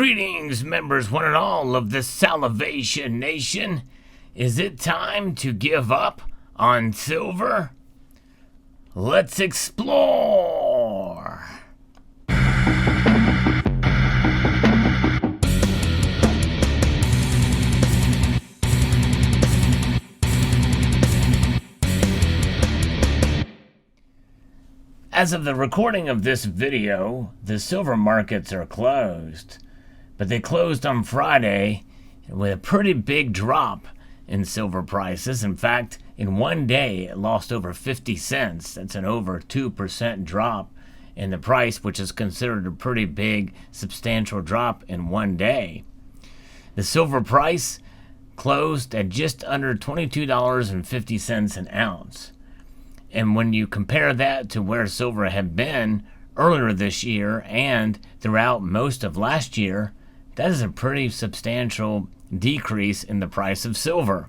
Greetings, members one and all of the Salivation Nation. Is it time to give up on silver? Let's explore. As of the recording of this video, the silver markets are closed. But they closed on Friday with a pretty big drop in silver prices. In fact, in one day, it lost over 50 cents. That's an over 2% drop in the price, which is considered a pretty big, substantial drop in one day. The silver price closed at just under $22.50 an ounce. And when you compare that to where silver had been earlier this year and throughout most of last year, that is a pretty substantial decrease in the price of silver.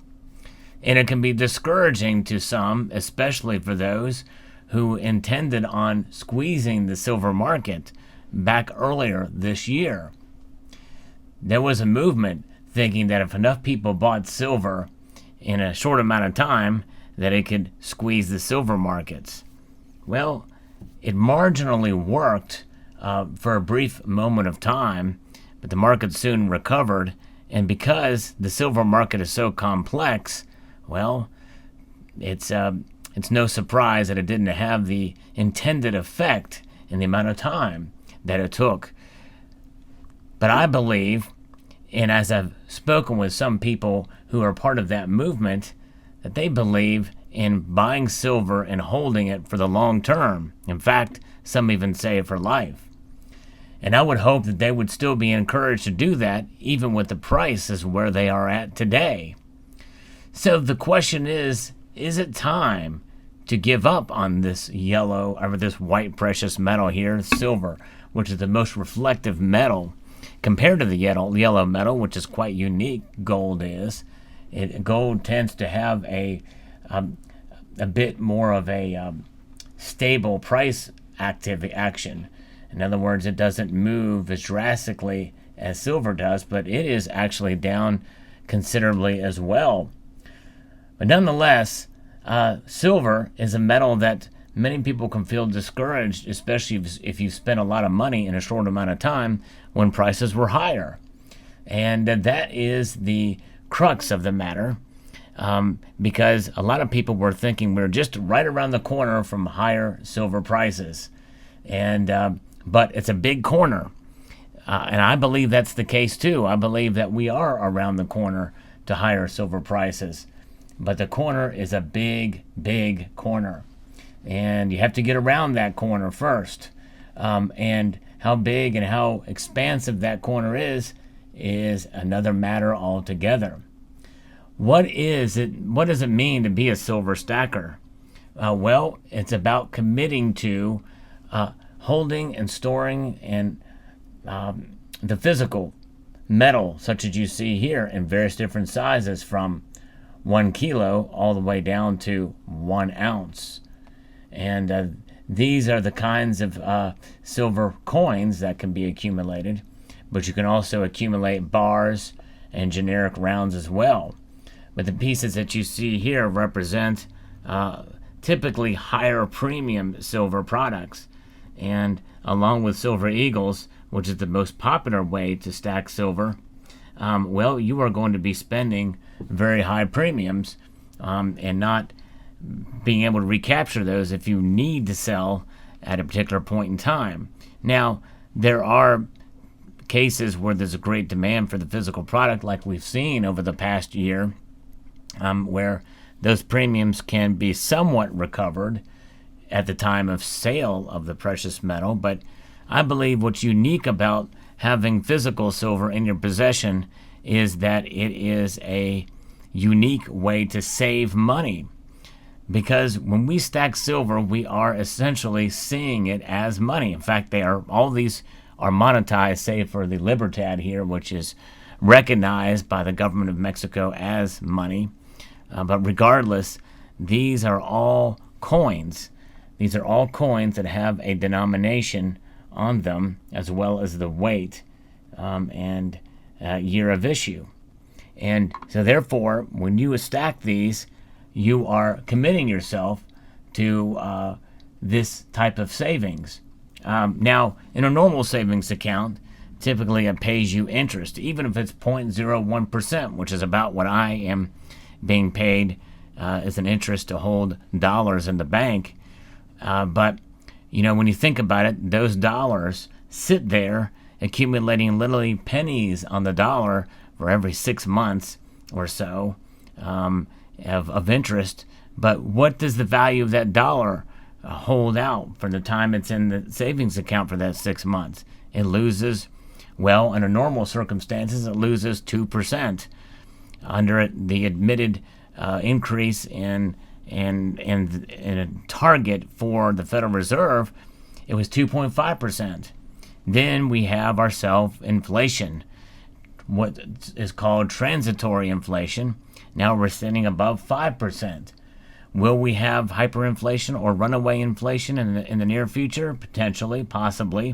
And it can be discouraging to some, especially for those who intended on squeezing the silver market back earlier this year. There was a movement thinking that if enough people bought silver in a short amount of time, that it could squeeze the silver markets. Well, it marginally worked for a brief moment of time, but the market soon recovered, and because the silver market is so complex, well, it's no surprise that it didn't have the intended effect in the amount of time that it took. But I believe, and as I've spoken with some people who are part of that movement, that they believe in buying silver and holding it for the long term. In fact, some even say for life. And I would hope that they would still be encouraged to do that, even with the prices where they are at today. So the question is it time to give up on this this white precious metal here, silver, which is the most reflective metal compared to the yellow metal, which is quite unique, gold is. Gold tends to have a bit more of a stable price action. In other words, it doesn't move as drastically as silver does, but it is actually down considerably as well. But nonetheless, silver is a metal that many people can feel discouraged, especially if you spend a lot of money in a short amount of time when prices were higher. And that is the crux of the matter, because a lot of people were thinking we're just right around the corner from higher silver prices. But it's a big corner. And I believe that's the case too. I believe that we are around the corner to higher silver prices. But the corner is a big, big corner. And you have to get around that corner first. And how big and how expansive that corner is another matter altogether. What does it mean to be a silver stacker? Well, it's about committing to holding and storing and the physical metal, such as you see here, in various different sizes, from 1 kilo all the way down to 1 ounce. And these are the kinds of silver coins that can be accumulated, but you can also accumulate bars and generic rounds as well. But the pieces that you see here represent typically higher premium silver products. And along with silver eagles, which is the most popular way to stack silver, well, you are going to be spending very high premiums and not being able to recapture those if you need to sell at a particular point in time. Now, there are cases where there's a great demand for the physical product, like we've seen over the past year, where those premiums can be somewhat recovered at the time of sale of the precious metal. But I believe what's unique about having physical silver in your possession is that it is a unique way to save money. Because when we stack silver, we are essentially seeing it as money. In fact, all these are monetized, save for the Libertad here, which is recognized by the government of Mexico as money. But regardless, these are all coins. These are all coins that have a denomination on them, as well as the weight and year of issue. And so therefore, when you stack these, you are committing yourself to this type of savings. Now, in a normal savings account, typically it pays you interest, even if it's 0.01%, which is about what I am being paid as an interest to hold dollars in the bank. But, when you think about it, those dollars sit there accumulating literally pennies on the dollar for every 6 months or so of interest. But what does the value of that dollar hold out for the time it's in the savings account for that 6 months? It loses, well, under normal circumstances, it loses 2%. Under the admitted increase in a target for the Federal Reserve, it was 2.5%. Then we have ourselves inflation, what is called transitory inflation. Now we're sitting above 5%. Will we have hyperinflation or runaway inflation in the near future? Potentially, possibly.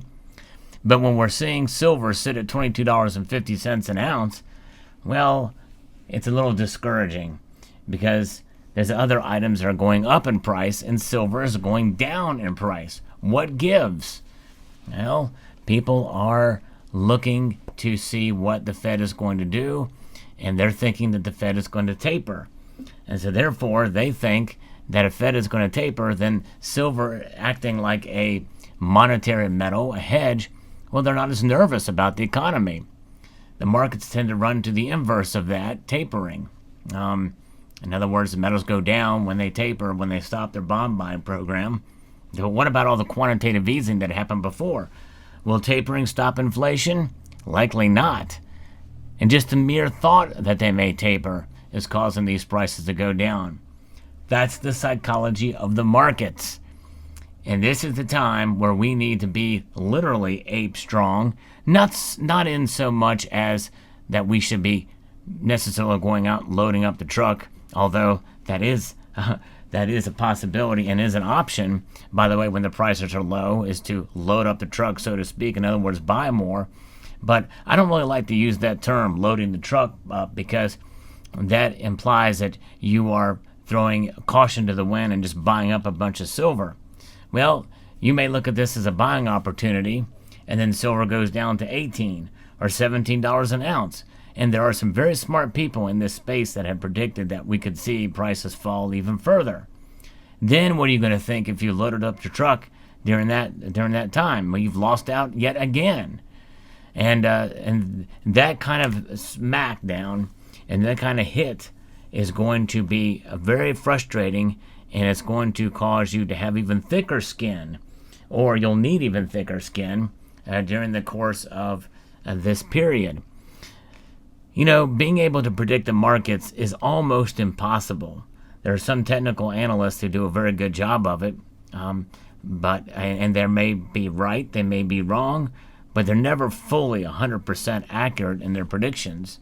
But when we're seeing silver sit at $22.50 an ounce, well, it's a little discouraging because there's other items that are going up in price and silver is going down in price. What gives? Well, people are looking to see what the Fed is going to do, and they're thinking that the Fed is going to taper. And so therefore, they think that if Fed is going to taper, then silver acting like a monetary metal, a hedge, well, they're not as nervous about the economy. The markets tend to run to the inverse of that, tapering. In other words, the metals go down when they taper, when they stop their bond buying program. But what about all the quantitative easing that happened before? Will tapering stop inflation? Likely not. And just the mere thought that they may taper is causing these prices to go down. That's the psychology of the markets. And this is the time where we need to be literally ape strong, not in so much as that we should be necessarily going out and loading up the truck, although that is a possibility and is an option, by the way, when the prices are low, is to load up the truck, so to speak. In other words, buy more. But I don't really like to use that term, loading the truck up, because that implies that you are throwing caution to the wind and just buying up a bunch of silver. Well, you may look at this as a buying opportunity, and then silver goes down to $18 or $17 an ounce. And there are some very smart people in this space that have predicted that we could see prices fall even further. Then what are you going to think if you loaded up your truck during that time? Well, you've lost out yet again. And that kind of smackdown and that kind of hit is going to be very frustrating, and it's going to cause you to have even thicker skin, or you'll need even thicker skin during the course of this period. Being able to predict the markets is almost impossible. There are some technical analysts who do a very good job of it, but they may be right, they may be wrong, but they're never fully 100% accurate in their predictions.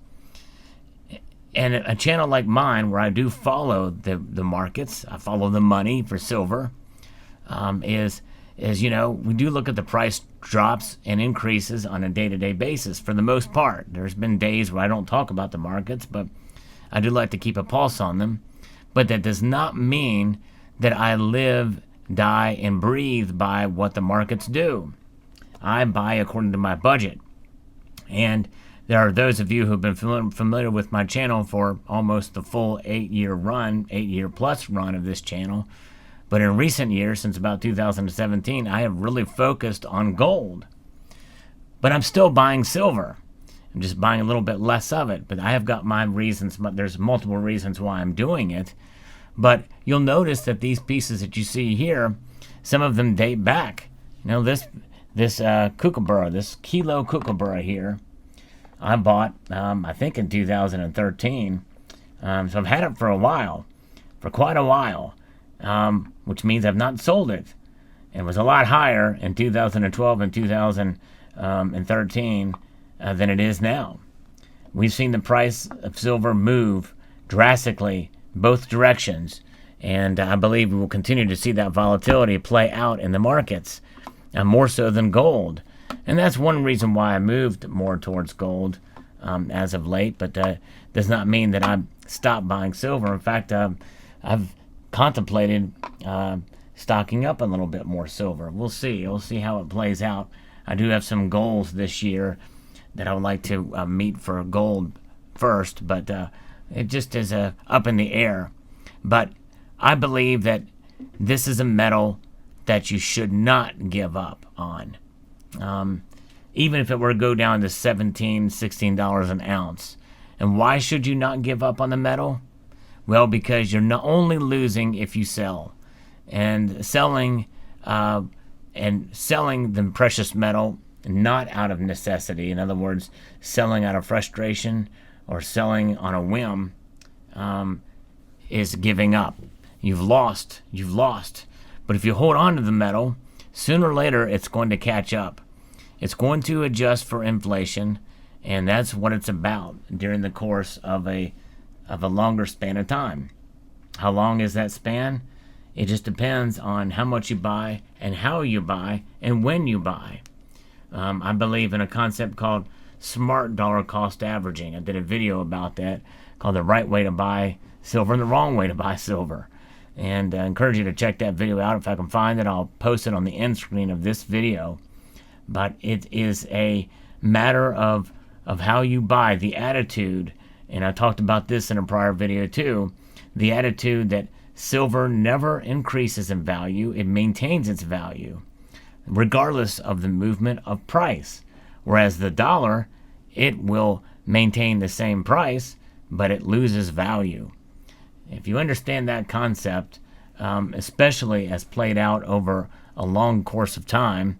And a channel like mine, where I do follow the markets, I follow the money for silver, is we do look at the price drops and increases on a day-to-day basis for the most part. There's been days where I don't talk about the markets, but I do like to keep a pulse on them. But that does not mean that I live, die, and breathe by what the markets do. I buy according to my budget. And there are those of you who have been familiar with my channel for almost the full 8-year plus run of this channel. But in recent years, since about 2017, I have really focused on gold. But I'm still buying silver. I'm just buying a little bit less of it. But I have got my reasons. There's multiple reasons why I'm doing it. But you'll notice that these pieces that you see here, some of them date back. This kookaburra, this kilo kookaburra here, I bought, I think in 2013. So I've had it for a while, for quite a while. Which means I've not sold it. It was a lot higher in 2012 and 2013 than it is now. We've seen the price of silver move drastically both directions, and I believe we will continue to see that volatility play out in the markets, more so than gold. And that's one reason why I moved more towards gold as of late, but does not mean that I've stopped buying silver. In fact, I've contemplated stocking up a little bit more silver. We'll see. We'll see how it plays out. I do have some goals this year that I would like to meet for gold first, but it just is up in the air. But I believe that this is a metal that you should not give up on. Even if it were to go down to $17, $16 an ounce. And why should you not give up on the metal? Well, because you're not only losing if you sell. And selling the precious metal not out of necessity, in other words, selling out of frustration or selling on a whim, is giving up. You've lost. But if you hold on to the metal, sooner or later it's going to catch up. It's going to adjust for inflation, and that's what it's about during the course of a longer span of time. How long is that span? It just depends on how much you buy and how you buy and when you buy. I believe in a concept called smart dollar cost averaging. I did a video about that called the right way to buy silver and the wrong way to buy silver. And I encourage you to check that video out. If I can find it, I'll post it on the end screen of this video. But it is a matter of how you buy, the attitude. And I talked about this in a prior video too. The attitude that silver never increases in value. It maintains its value, regardless of the movement of price. Whereas the dollar, it will maintain the same price, but it loses value. If you understand that concept, especially as played out over a long course of time,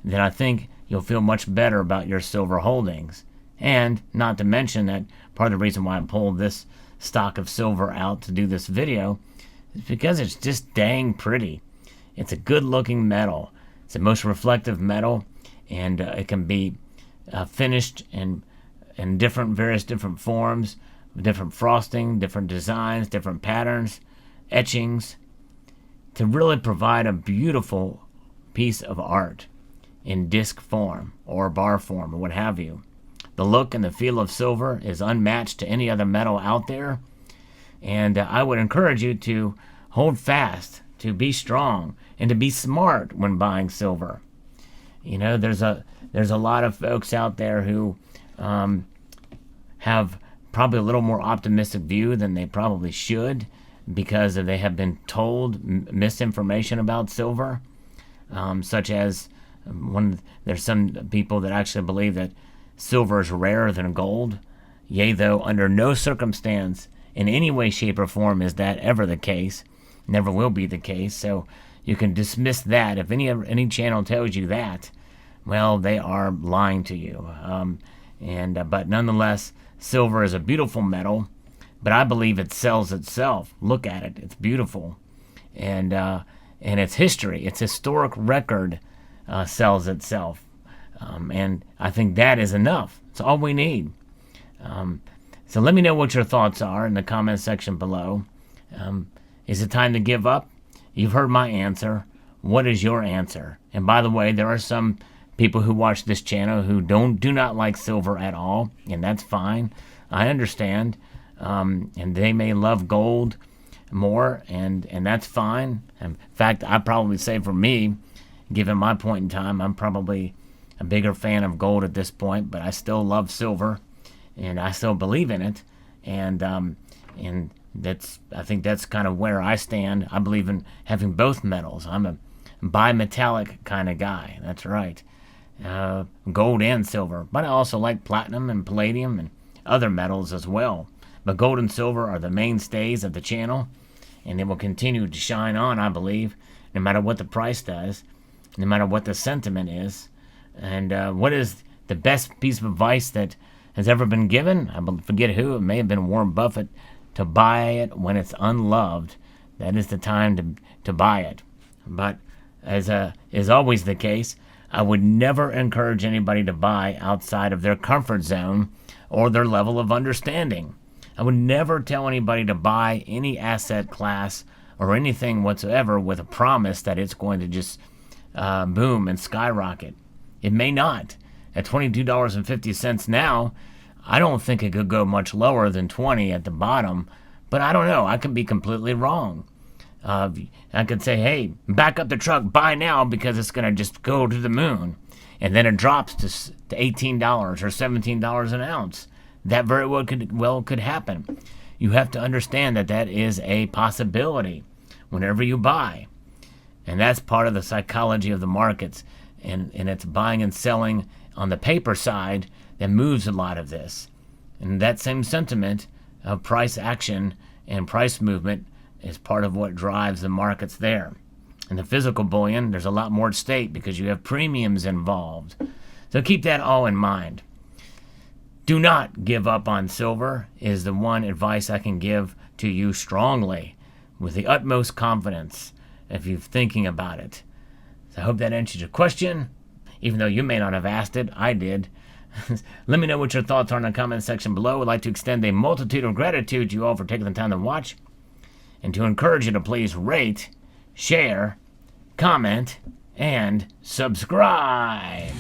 then I think you'll feel much better about your silver holdings. And not to mention that part of the reason why I pulled this stock of silver out to do this video is because it's just dang pretty. It's a good looking metal. It's the most reflective metal, and it can be finished in various different forms, different frosting, different designs, different patterns, etchings, to really provide a beautiful piece of art in disc form or bar form or what have you. The look and the feel of silver is unmatched to any other metal out there, and I would encourage you to hold fast, to be strong, and to be smart when buying silver. You know, there's a lot of folks out there who have probably a little more optimistic view than they probably should because they have been told misinformation about silver, such as there's some people that actually believe that silver is rarer than gold. Yea, though, under no circumstance, in any way, shape, or form is that ever the case. Never will be the case. So you can dismiss that. If any channel tells you that, well, they are lying to you. But nonetheless, silver is a beautiful metal, but I believe it sells itself. Look at it; it's beautiful, and its history, its historic record, sells itself. And I think that is enough. It's all we need. So let me know what your thoughts are in the comment section below. Is it time to give up? You've heard my answer. What is your answer? And by the way, there are some people who watch this channel who do not like silver at all, and that's fine. I understand. And they may love gold more, and that's fine. In fact, I'd probably say for me, given my point in time, I'm probably a bigger fan of gold at this point, but I still love silver, and I still believe in it, and I think that's kind of where I stand. I believe in having both metals. I'm a bimetallic kind of guy. That's right, gold and silver. But I also like platinum and palladium and other metals as well. But gold and silver are the mainstays of the channel, and they will continue to shine on, I believe, no matter what the price does, no matter what the sentiment is. And what is the best piece of advice that has ever been given? I forget who. It may have been Warren Buffett, to buy it when it's unloved. That is the time to buy it. But as is always the case, I would never encourage anybody to buy outside of their comfort zone or their level of understanding. I would never tell anybody to buy any asset class or anything whatsoever with a promise that it's going to just boom and skyrocket. It may not. At $22.50 now, I don't think it could go much lower than 20 at the bottom, but I don't know. I could be completely wrong. I could say, hey, back up the truck, buy now, because it's going to just go to the moon. And then it drops to $18 or $17 an ounce. That very well could happen. You have to understand that that is a possibility whenever you buy. And that's part of the psychology of the markets. And it's buying and selling on the paper side that moves a lot of this. And that same sentiment of price action and price movement is part of what drives the markets there. In the physical bullion, there's a lot more at stake because you have premiums involved. So keep that all in mind. Do not give up on silver is the one advice I can give to you strongly, with the utmost confidence, if you're thinking about it. So I hope that answers your question. Even though you may not have asked it, I did. Let me know what your thoughts are in the comment section below. I'd like to extend a multitude of gratitude to you all for taking the time to watch, and to encourage you to please rate, share, comment, and subscribe.